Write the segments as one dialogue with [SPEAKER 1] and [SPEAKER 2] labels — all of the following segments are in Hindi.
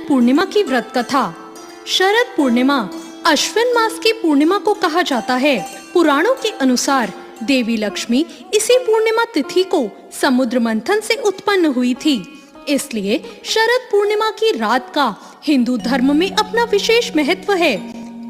[SPEAKER 1] पूर्णिमा की व्रत कथा। शरद पूर्णिमा अश्विन मास की पूर्णिमा को कहा जाता है। पुराणों के अनुसार देवी लक्ष्मी इसी पूर्णिमा तिथि को समुद्र मंथन से उत्पन्न हुई थी। इसलिए शरद पूर्णिमा की रात का हिंदू धर्म में अपना विशेष महत्व है।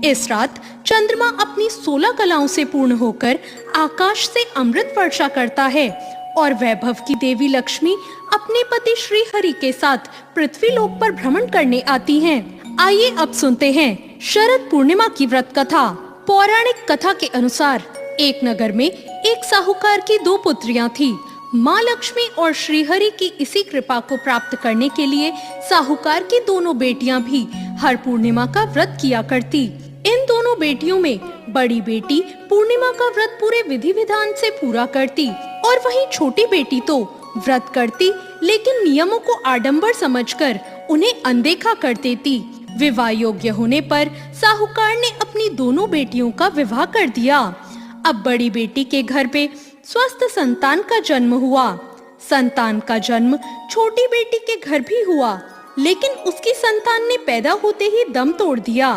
[SPEAKER 1] इस रात चंद्रमा अपनी 16 कलाओं से पूर्ण होकर आकाश से अमृत वर्षा करता है और वैभव की देवी लक्ष्मी अपने पति श्री हरि के साथ पृथ्वी लोक पर भ्रमण करने आती हैं। आइए अब सुनते हैं शरद पूर्णिमा की व्रत कथा। पौराणिक कथा के अनुसार एक नगर में एक साहूकार की 2 पुत्रियां थी। माँ लक्ष्मी और श्री हरि की इसी कृपा को प्राप्त करने के लिए साहूकार की दोनों बेटियां भी हर पूर्णिमा का व्रत किया करती। इन दोनों बेटियों में बड़ी बेटी पूर्णिमा का व्रत पूरे विधि विधान से पूरा करती और वहीं छोटी बेटी तो व्रत करती लेकिन नियमों को आडंबर समझकर उन्हें अनदेखा कर देती। विवाह योग्य होने पर साहूकार ने अपनी दोनों बेटियों का विवाह कर दिया। अब बड़ी बेटी के घर पे स्वस्थ संतान का जन्म हुआ। संतान का जन्म छोटी बेटी के घर भी हुआ, लेकिन उसकी संतान ने पैदा होते ही दम तोड़ दिया।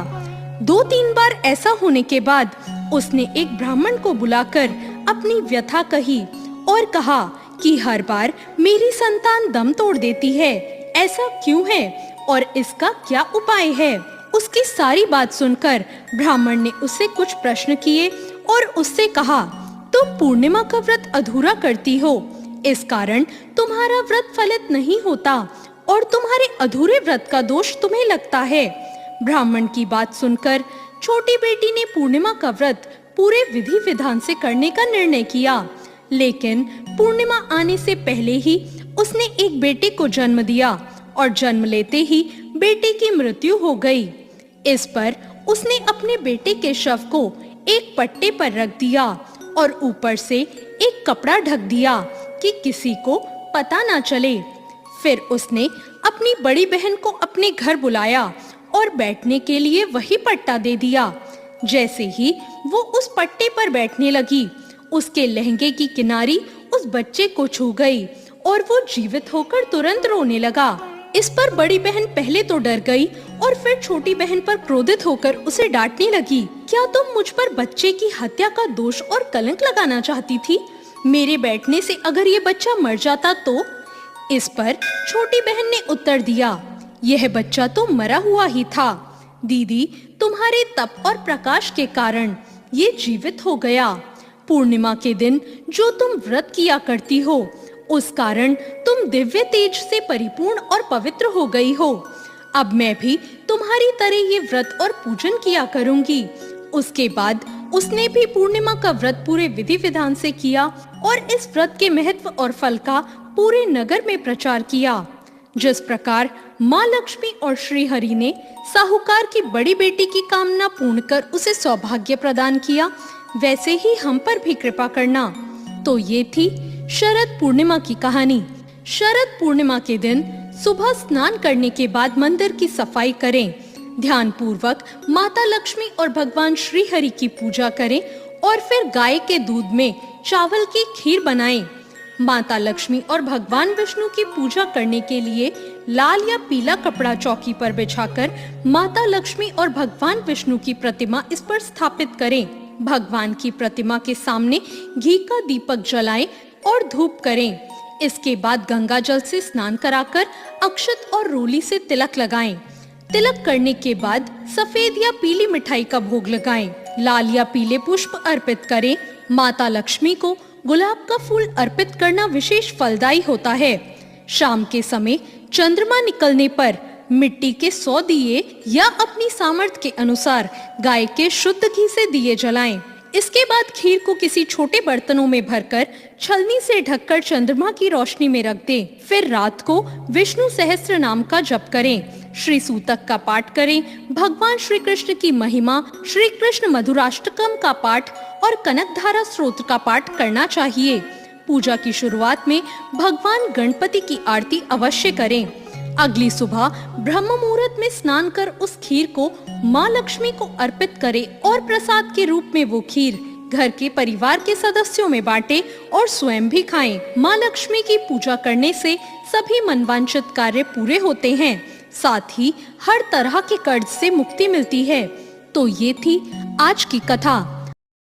[SPEAKER 1] 2-3 बार ऐसा होने के बाद उसने एक ब्राह्मण को बुलाकर अपनी व्यथा कही और कहा कि हर बार मेरी संतान दम तोड़ देती है, ऐसा क्यों है और इसका क्या उपाय है। उसकी सारी बात सुनकर ब्राह्मण ने उससे कुछ प्रश्न किए और उससे कहा, तुम पूर्णिमा का व्रत अधूरा करती हो, इस कारण तुम्हारा व्रत फलित नहीं होता और तुम्हारे अधूरे व्रत का दोष तुम्हें लगता है। ब्राह्मण की बात सुनकर छोटी बेटी ने पूर्णिमा का व्रत पूरे विधि विधान से करने का निर्णय किया, लेकिन पूर्णिमा आने से पहले ही उसने एक बेटे को जन्म दिया और जन्म लेते ही बेटे की मृत्यु हो गई। इस पर उसने अपने बेटे के शव को एक पट्टे पर रख दिया और ऊपर से एक कपड़ा ढक दिया कि किसी को पता ना चले। फिर उसने अपनी बड़ी बहन को अपने घर बुलाया और बैठने के लिए वही पट्टा दे दिया। जैसे ही वो उस पट्टे पर बैठने लगी, उसके लहंगे की किनारी उस बच्चे को छू गई और वो जीवित होकर तुरंत रोने लगा। इस पर बड़ी बहन पहले तो डर गई और फिर छोटी बहन पर क्रोधित होकर उसे डांटने लगी। क्या तुम मुझ पर बच्चे की हत्या का दोष और कलंक लगाना चाहती थी? मेरे बैठने से अगर ये बच्चा मर जाता तो? इस पर छोटी बहन ने उत्तर दिया, यह बच्चा तो मरा हुआ ही था दीदी, तुम्हारे तप और प्रकाश के कारण ये जीवित हो गया। पूर्णिमा के दिन जो तुम व्रत किया करती हो, उस कारण तुम दिव्य तेज से परिपूर्ण और पवित्र हो गई हो। अब मैं भी तुम्हारी तरह ये व्रत और पूजन किया करूंगी। उसके बाद उसने भी पूर्णिमा का व्रत पूरे विधि विधान से किया और इस व्रत के महत्व और फल का पूरे नगर में प्रचार किया। जिस प्रकार माँ लक्ष्मी और श्री हरि ने साहूकार की बड़ी बेटी की कामना पूर्ण कर उसे सौभाग्य प्रदान किया, वैसे ही हम पर भी कृपा करना। तो ये थी शरद पूर्णिमा की कहानी। शरद पूर्णिमा के दिन सुबह स्नान करने के बाद मंदिर की सफाई करें, ध्यान पूर्वक माता लक्ष्मी और भगवान श्री हरि की पूजा करें और फिर गाय के दूध में चावल की खीर बनाएं। माता लक्ष्मी और भगवान विष्णु की पूजा करने के लिए लाल या पीला कपड़ा चौकी पर बिछाकर माता लक्ष्मी और भगवान विष्णु की प्रतिमा इस पर स्थापित करें। भगवान की प्रतिमा के सामने घी का दीपक जलाएं और धूप करें। इसके बाद गंगा जल से स्नान कराकर अक्षत और रोली से तिलक लगाएं। तिलक करने के बाद सफेद या पीली मिठाई का भोग लगाएं। लाल या पीले पुष्प अर्पित करें। माता लक्ष्मी को गुलाब का फूल अर्पित करना विशेष फलदायी होता है। शाम के समय चंद्रमा निकलने पर मिट्टी के 100 दिए या अपनी सामर्थ्य के अनुसार गाय के शुद्ध घी से दिए जलाएं। इसके बाद खीर को किसी छोटे बर्तनों में भरकर छलनी से ढककर चंद्रमा की रोशनी में रख दें। फिर रात को विष्णु सहस्त्र नाम का जप करें, श्री सूतक का पाठ करें, भगवान श्री कृष्ण की महिमा, श्री कृष्ण मधुराष्टकम का पाठ और कनकधारा स्तोत्र का पाठ करना चाहिए। पूजा की शुरुआत में भगवान गणपति की आरती अवश्य करें। अगली सुबह ब्रह्म मुहूर्त में स्नान कर उस खीर को माँ लक्ष्मी को अर्पित करें और प्रसाद के रूप में वो खीर घर के परिवार के सदस्यों में बांटे और स्वयं भी खाएं। माँ लक्ष्मी की पूजा करने से सभी मनवांछित कार्य पूरे होते हैं। साथ ही हर तरह के कर्ज से मुक्ति मिलती है। तो ये थी आज की कथा।